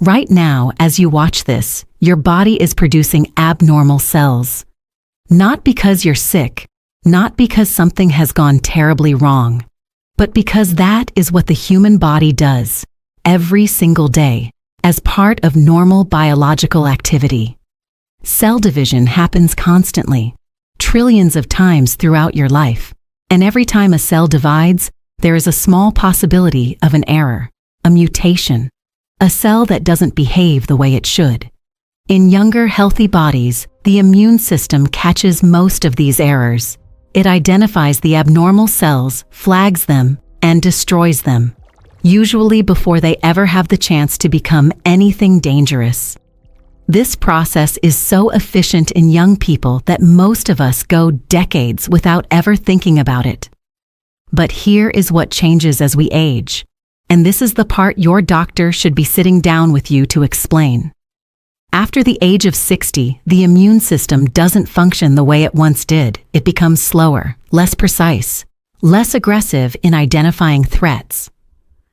Right now, as you watch this, your body is producing abnormal cells. Not because you're sick, not because something has gone terribly wrong, but because that is what the human body does every single day as part of normal biological activity. Cell division happens constantly, trillions of times throughout your life, and every time a cell divides, there is a small possibility of an error, a mutation, a cell that doesn't behave the way it should. In younger, healthy bodies, the immune system catches most of these errors. It identifies the abnormal cells, flags them, and destroys them, usually before they ever have the chance to become anything dangerous. This process is so efficient in young people that most of us go decades without ever thinking about it. But here is what changes as we age, and this is the part your doctor should be sitting down with you to explain. After the age of 60, the immune system doesn't function the way it once did. It becomes slower, less precise, less aggressive in identifying threats.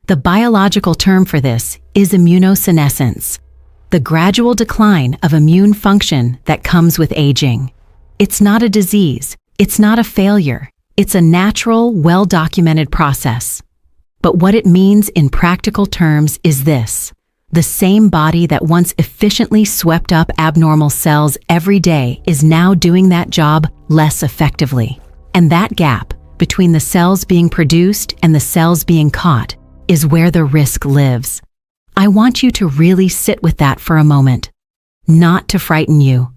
The biological term for this is immunosenescence, the gradual decline of immune function that comes with aging. It's not a disease, it's not a failure, it's a natural, well-documented process. But what it means in practical terms is this: the same body that once efficiently swept up abnormal cells every day is now doing that job less effectively. And that gap between the cells being produced and the cells being caught is where the risk lives. I want you to really sit with that for a moment. Not to frighten you,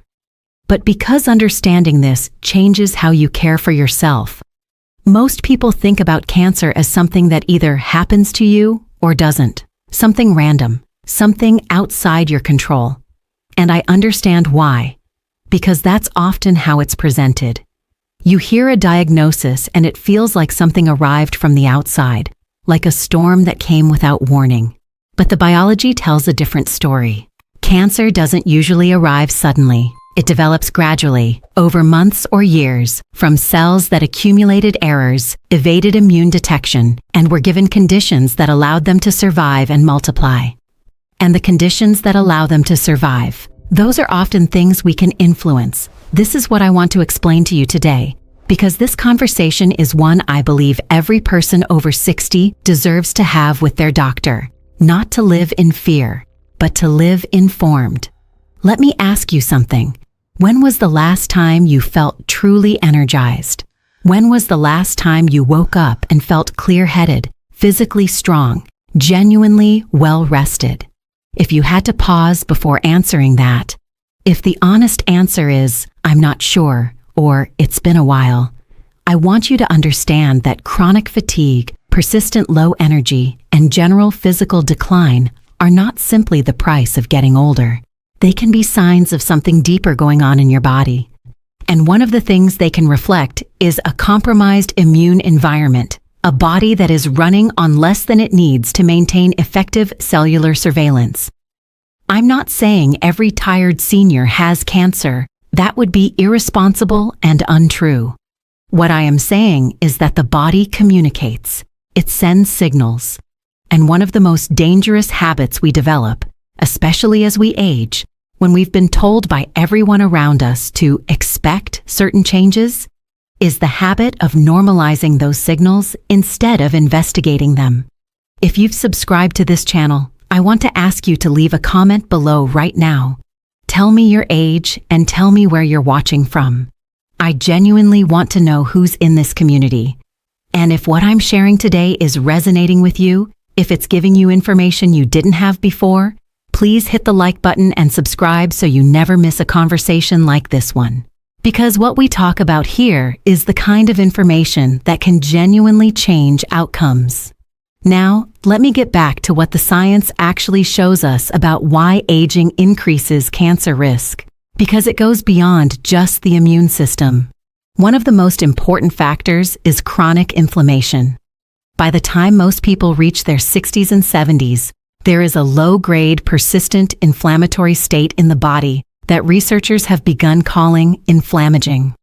but because understanding this changes how you care for yourself. Most people think about cancer as something that either happens to you or doesn't, something random, something outside your control. And I understand why, because that's often how it's presented. You hear a diagnosis and it feels like something arrived from the outside, like a storm that came without warning. But the biology tells a different story. Cancer doesn't usually arrive suddenly. It develops gradually, over months or years, from cells that accumulated errors, evaded immune detection, and were given conditions that allowed them to survive and multiply. And the conditions that allow them to survive, those are often things we can influence. This is what I want to explain to you today, because this conversation is one I believe every person over 60 deserves to have with their doctor. Not to live in fear, but to live informed. Let me ask you something. When was the last time you felt truly energized? When was the last time you woke up and felt clear-headed, physically strong, genuinely well-rested? If you had to pause before answering that, if the honest answer is, I'm not sure, or it's been a while, I want you to understand that chronic fatigue, persistent low energy, and general physical decline are not simply the price of getting older. They can be signs of something deeper going on in your body. And one of the things they can reflect is a compromised immune environment, a body that is running on less than it needs to maintain effective cellular surveillance. I'm not saying every tired senior has cancer. That would be irresponsible and untrue. What I am saying is that the body communicates. It sends signals. And one of the most dangerous habits we develop, especially as we age, when we've been told by everyone around us to expect certain changes, is the habit of normalizing those signals instead of investigating them. If you've subscribed to this channel, I want to ask you to leave a comment below right now. Tell me your age and tell me where you're watching from. I genuinely want to know who's in this community. And if what I'm sharing today is resonating with you, if it's giving you information you didn't have before, please hit the like button and subscribe so you never miss a conversation like this one. Because what we talk about here is the kind of information that can genuinely change outcomes. Now, let me get back to what the science actually shows us about why aging increases cancer risk, because it goes beyond just the immune system. One of the most important factors is chronic inflammation. By the time most people reach their 60s and 70s, there is a low-grade, persistent inflammatory state in the body that researchers have begun calling inflammaging.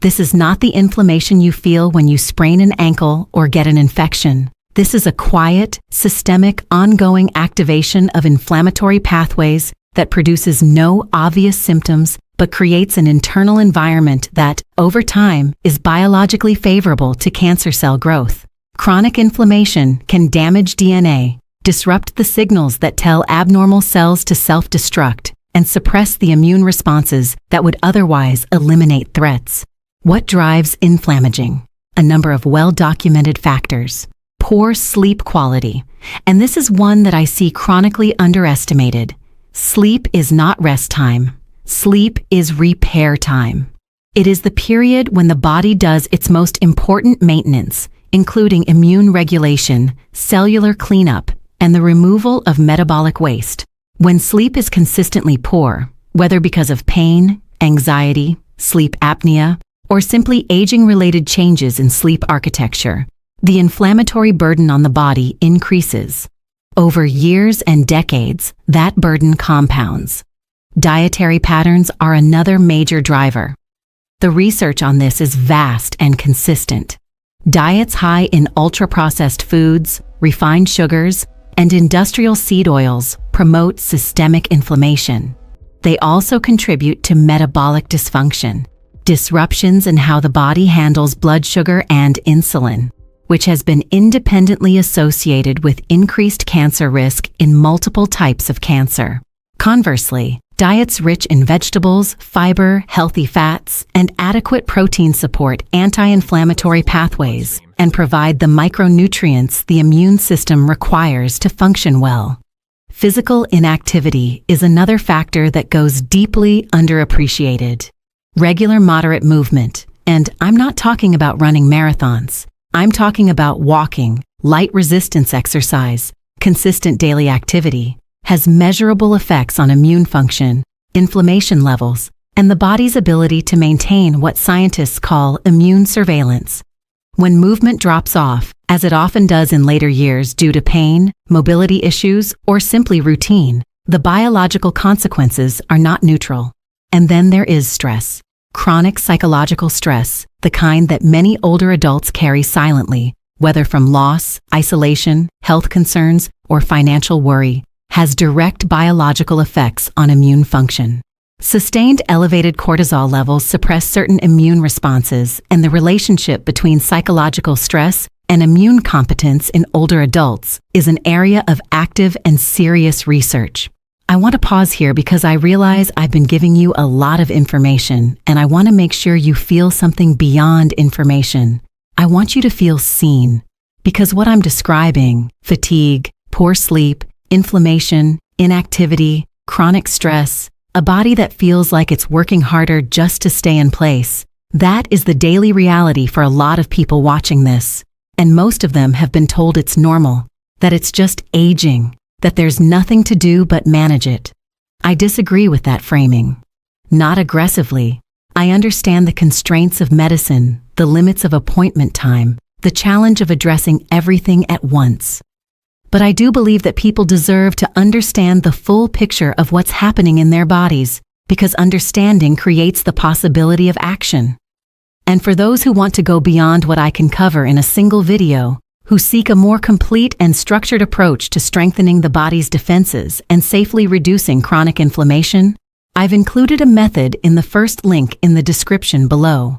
This is not the inflammation you feel when you sprain an ankle or get an infection. This is a quiet, systemic, ongoing activation of inflammatory pathways that produces no obvious symptoms but creates an internal environment that, over time, is biologically favorable to cancer cell growth. Chronic inflammation can damage DNA, disrupt the signals that tell abnormal cells to self-destruct, and suppress the immune responses that would otherwise eliminate threats. What drives inflammaging? A number of well-documented factors. Poor sleep quality, and this is one that I see chronically underestimated. Sleep is not rest time. Sleep is repair time. It is the period when the body does its most important maintenance, including immune regulation, cellular cleanup, and the removal of metabolic waste. When sleep is consistently poor, whether because of pain, anxiety, sleep apnea, or simply aging-related changes in sleep architecture, the inflammatory burden on the body increases. Over years and decades, that burden compounds. Dietary patterns are another major driver. The research on this is vast and consistent. Diets high in ultra-processed foods, refined sugars, and industrial seed oils promote systemic inflammation. They also contribute to metabolic dysfunction, disruptions in how the body handles blood sugar and insulin, which has been independently associated with increased cancer risk in multiple types of cancer. Conversely, diets rich in vegetables, fiber, healthy fats, and adequate protein support anti-inflammatory pathways and provide the micronutrients the immune system requires to function well. Physical inactivity is another factor that goes deeply underappreciated. Regular moderate movement, and I'm not talking about running marathons. I'm talking about walking, light resistance exercise, consistent daily activity, has measurable effects on immune function, inflammation levels, and the body's ability to maintain what scientists call immune surveillance. When movement drops off, as it often does in later years due to pain, mobility issues, or simply routine, the biological consequences are not neutral. And then there is stress. Chronic psychological stress, the kind that many older adults carry silently, whether from loss, isolation, health concerns, or financial worry, has direct biological effects on immune function. Sustained elevated cortisol levels suppress certain immune responses, and the relationship between psychological stress and immune competence in older adults is an area of active and serious research. I want to pause here because I realize I've been giving you a lot of information, and I want to make sure you feel something beyond information. I want you to feel seen, because what I'm describing, fatigue, poor sleep, inflammation, inactivity, chronic stress, a body that feels like it's working harder just to stay in place, that is the daily reality for a lot of people watching this. And most of them have been told it's normal, that it's just aging, that there's nothing to do but manage it. I disagree with that framing. Not aggressively. I understand the constraints of medicine, the limits of appointment time, the challenge of addressing everything at once. But I do believe that people deserve to understand the full picture of what's happening in their bodies, because understanding creates the possibility of action. And for those who want to go beyond what I can cover in a single video, who seek a more complete and structured approach to strengthening the body's defenses and safely reducing chronic inflammation, I've included a method in the first link in the description below.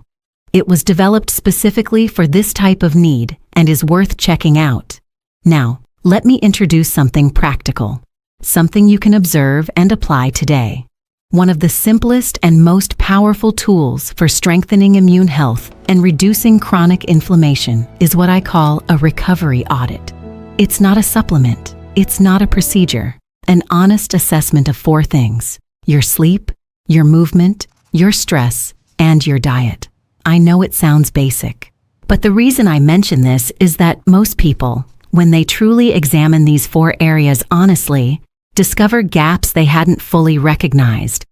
It was developed specifically for this type of need and is worth checking out. Now, let me introduce something practical, something you can observe and apply today. One of the simplest and most powerful tools for strengthening immune health and reducing chronic inflammation is what I call a recovery audit. It's not a supplement, it's not a procedure, an honest assessment of 4 things: your sleep, your movement, your stress, and your diet. I know it sounds basic, but the reason I mention this is that most people, when they truly examine these 4 areas honestly, discover gaps they hadn't fully recognized.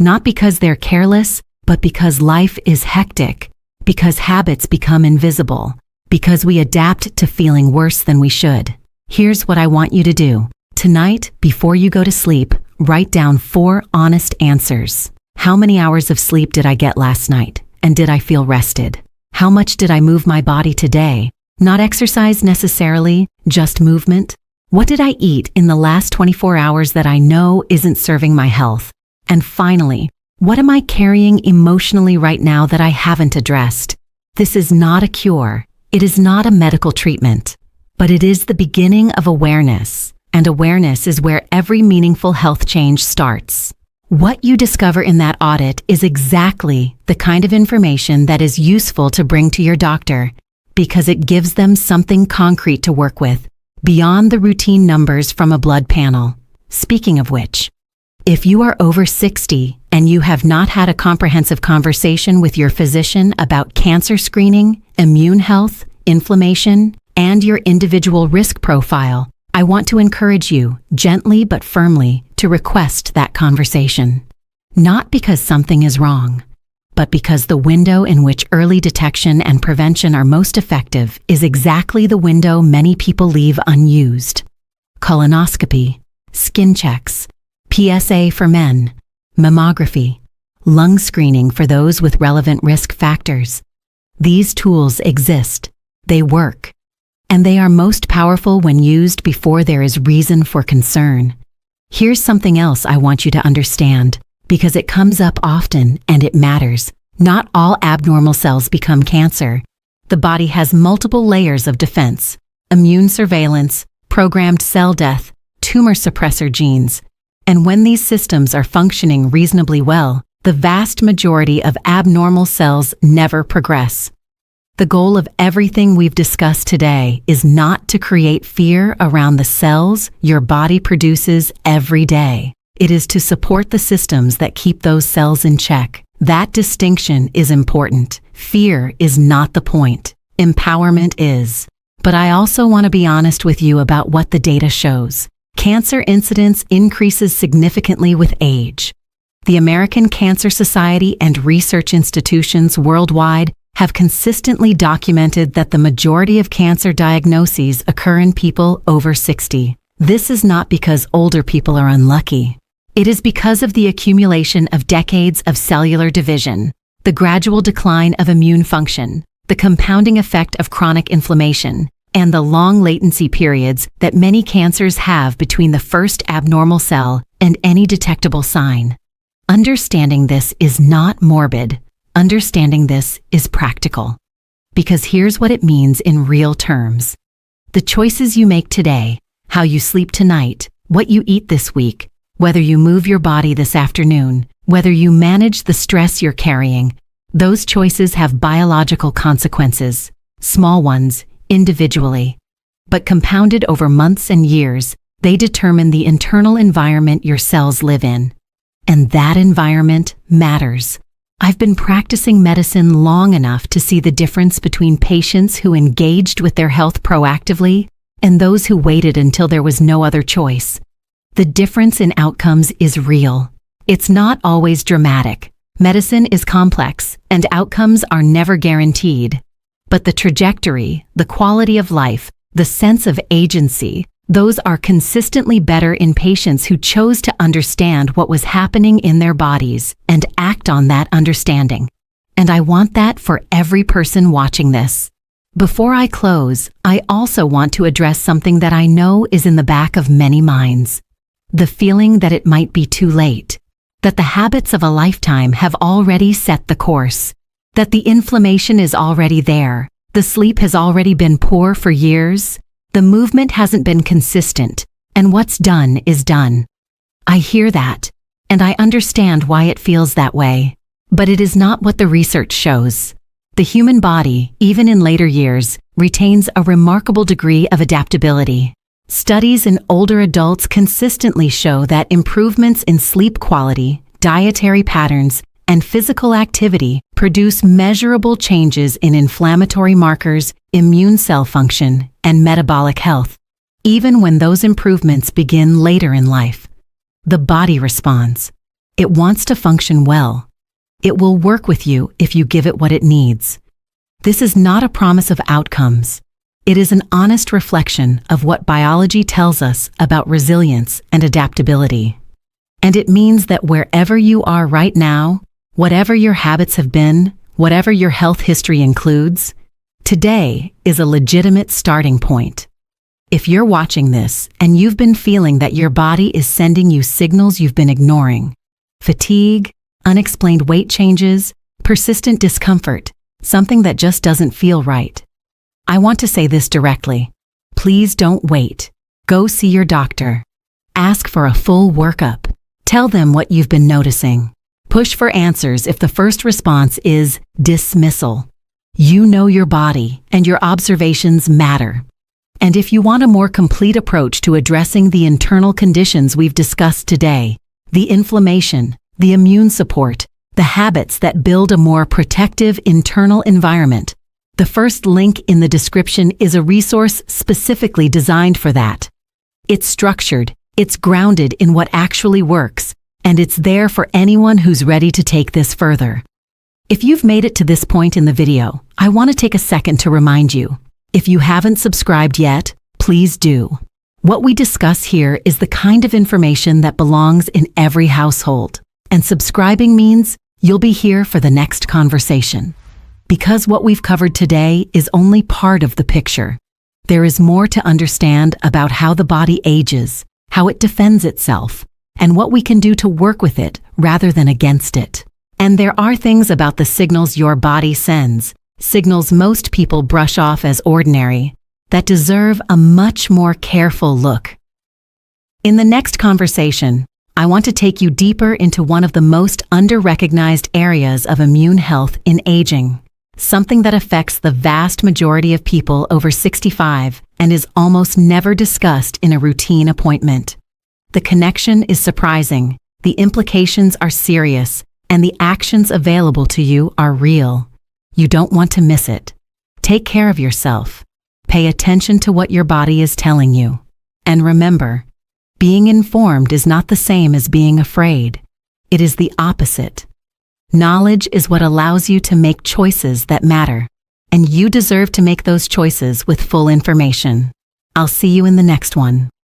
Not because they're careless, but because life is hectic, because habits become invisible, because we adapt to feeling worse than we should. Here's what I want you to do. Tonight, before you go to sleep, write down 4 honest answers. How many hours of sleep did I get last night? And did I feel rested? How much did I move my body today? Not exercise necessarily, just movement. What did I eat in the last 24 hours that I know isn't serving my health? And finally, what am I carrying emotionally right now that I haven't addressed? This is not a cure. It is not a medical treatment, but it is the beginning of awareness, and awareness is where every meaningful health change starts. What you discover in that audit is exactly the kind of information that is useful to bring to your doctor, because it gives them something concrete to work with, beyond the routine numbers from a blood panel. Speaking of which, if you are over 60 and you have not had a comprehensive conversation with your physician about cancer screening, immune health, inflammation, and your individual risk profile, I want to encourage you, gently but firmly, to request that conversation. Not because something is wrong, but because the window in which early detection and prevention are most effective is exactly the window many people leave unused. Colonoscopy, skin checks, PSA for men, mammography, lung screening for those with relevant risk factors. These tools exist, they work, and they are most powerful when used before there is reason for concern. Here's something else I want you to understand, because it comes up often and it matters. Not all abnormal cells become cancer. The body has multiple layers of defense: immune surveillance, programmed cell death, tumor suppressor genes. And when these systems are functioning reasonably well, the vast majority of abnormal cells never progress. The goal of everything we've discussed today is not to create fear around the cells your body produces every day. It is to support the systems that keep those cells in check. That distinction is important. Fear is not the point. Empowerment is. But I also want to be honest with you about what the data shows. Cancer incidence increases significantly with age. The American Cancer Society and research institutions worldwide have consistently documented that the majority of cancer diagnoses occur in people over 60. This is not because older people are unlucky. It is because of the accumulation of decades of cellular division, the gradual decline of immune function, the compounding effect of chronic inflammation, and the long latency periods that many cancers have between the first abnormal cell and any detectable sign. Understanding this is not morbid. Understanding this is practical. Because here's what it means in real terms. The choices you make today, how you sleep tonight, what you eat this week, whether you move your body this afternoon, whether you manage the stress you're carrying, those choices have biological consequences, small ones, individually. But compounded over months and years, they determine the internal environment your cells live in. And that environment matters. I've been practicing medicine long enough to see the difference between patients who engaged with their health proactively and those who waited until there was no other choice. The difference in outcomes is real. It's not always dramatic. Medicine is complex, and outcomes are never guaranteed. But the trajectory, the quality of life, the sense of agency, those are consistently better in patients who chose to understand what was happening in their bodies and act on that understanding. And I want that for every person watching this. Before I close, I also want to address something that I know is in the back of many minds. The feeling that it might be too late, that the habits of a lifetime have already set the course, that the inflammation is already there, the sleep has already been poor for years, the movement hasn't been consistent, and what's done is done. I hear that, and I understand why it feels that way, but it is not what the research shows. The human body, even in later years, retains a remarkable degree of adaptability. Studies in older adults consistently show that improvements in sleep quality, dietary patterns, and physical activity produce measurable changes in inflammatory markers, immune cell function, and metabolic health. Even when those improvements begin later in life, the body responds. It wants to function well. It will work with you if you give it what it needs. This is not a promise of outcomes. It is an honest reflection of what biology tells us about resilience and adaptability. And it means that wherever you are right now, whatever your habits have been, whatever your health history includes, Today is a legitimate starting point. If you're watching this and you've been feeling that your body is sending you signals you've been ignoring, fatigue, unexplained weight changes, persistent discomfort, something that just doesn't feel right, I want to say this directly. Please don't wait. Go see your doctor. Ask for a full workup. Tell them what you've been noticing. Push for answers if the first response is dismissal. You know your body, and your observations matter. And if you want a more complete approach to addressing the internal conditions we've discussed today, the inflammation, the immune support, the habits that build a more protective internal environment, the first link in the description is a resource specifically designed for that. It's structured, it's grounded in what actually works, and it's there for anyone who's ready to take this further. If you've made it to this point in the video, I want to take a second to remind you. If you haven't subscribed yet, please do. What we discuss here is the kind of information that belongs in every household, and subscribing means you'll be here for the next conversation. Because what we've covered today is only part of the picture. There is more to understand about how the body ages, how it defends itself, and what we can do to work with it rather than against it. And there are things about the signals your body sends, signals most people brush off as ordinary, that deserve a much more careful look. In the next conversation, I want to take you deeper into one of the most under-recognized areas of immune health in aging, something that affects the vast majority of people over 65 and is almost never discussed in a routine appointment. The connection is surprising, the implications are serious, and the actions available to you are real. You don't want to miss it. Take care of yourself. Pay attention to what your body is telling you. And remember, being informed is not the same as being afraid. It is the opposite. Knowledge is what allows you to make choices that matter, and you deserve to make those choices with full information. I'll see you in the next one.